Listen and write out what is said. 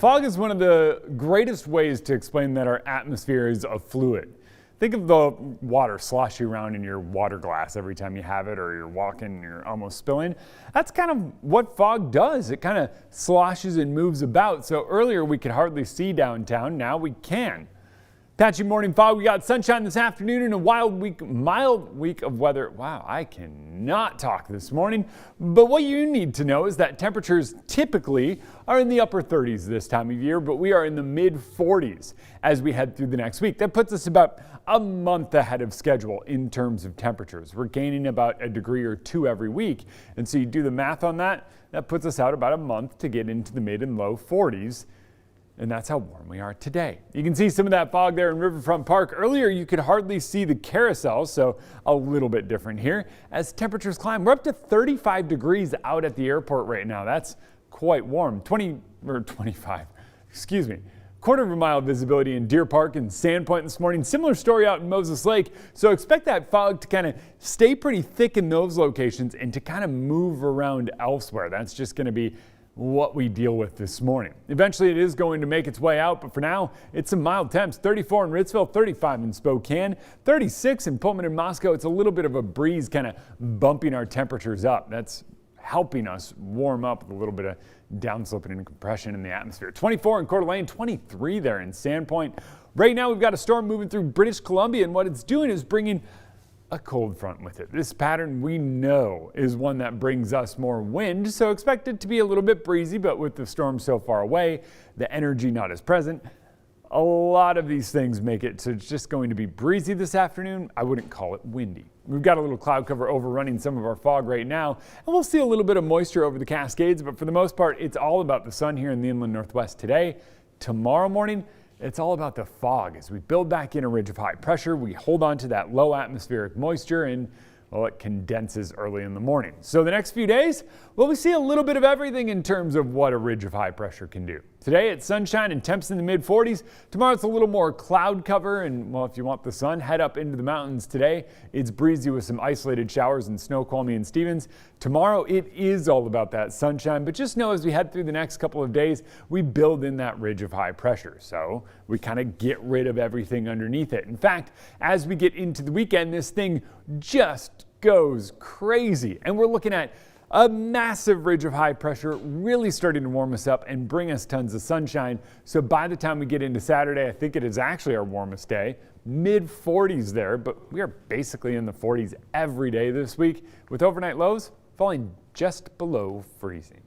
Fog is one of the greatest ways to explain that our atmosphere is a fluid. Think of the water sloshing around in your water glass every time you have it, or you're walking and you're almost spilling. That's kind of what fog does. It kind of sloshes and moves about. So earlier we could hardly see downtown. Now we can. Patchy morning fog. We got sunshine this afternoon and a mild week of weather. Wow, I cannot talk this morning. But what you need to know is that temperatures typically are in the upper 30s this time of year, but we are in the mid 40s as we head through the next week. That puts us about a month ahead of schedule in terms of temperatures. We're gaining about a degree or two every week. And so you do the math on that, that puts us out about a month to get into the mid and low 40s. And that's how warm we are today. You can see some of that fog there in Riverfront Park. Earlier, you could hardly see the carousel, so a little bit different here. As temperatures climb, we're up to 35 degrees out at the airport right now. That's quite warm. 25, excuse me. Quarter of a mile visibility in Deer Park and Sandpoint this morning. Similar story out in Moses Lake. So expect that fog to kind of stay pretty thick in those locations and to kind of move around elsewhere. That's just going to be what we deal with this morning. Eventually it is going to make its way out, but for now it's some mild temps. 34 in Ritzville, 35 in Spokane, 36 in Pullman and Moscow. It's a little bit of a breeze kind of bumping our temperatures up. That's helping us warm up with a little bit of downslope and compression in the atmosphere. 24 in Coeur d'Alene, 23 there in Sandpoint. Right now we've got a storm moving through British Columbia, and what it's doing is bringing a cold front with it. This pattern we know is one that brings us more wind, so expect it to be a little bit breezy, but with the storm so far away, the energy not as present, a lot of these things make it so it's just going to be breezy this afternoon. I wouldn't call it windy. We've got a little cloud cover overrunning some of our fog right now, and we'll see a little bit of moisture over the Cascades, but for the most part, it's all about the sun here in the inland Northwest today. Tomorrow morning, it's all about the fog. As we build back in a ridge of high pressure, we hold on to that low atmospheric moisture and, well, it condenses early in the morning. So the next few days, well, we see a little bit of everything in terms of what a ridge of high pressure can do. Today it's sunshine and temps in the mid 40s. Tomorrow it's a little more cloud cover, and well, if you want the sun, head up into the mountains today. It's breezy with some isolated showers in Snoqualmie and Stevens. Tomorrow it is all about that sunshine, but just know as we head through the next couple of days, we build in that ridge of high pressure. So we kind of get rid of everything underneath it. In fact, as we get into the weekend, this thing just goes crazy, and we're looking at a massive ridge of high pressure really starting to warm us up and bring us tons of sunshine. So by the time we get into Saturday, I think it is actually our warmest day, mid 40s there, but we are basically in the 40s every day this week with overnight lows falling just below freezing.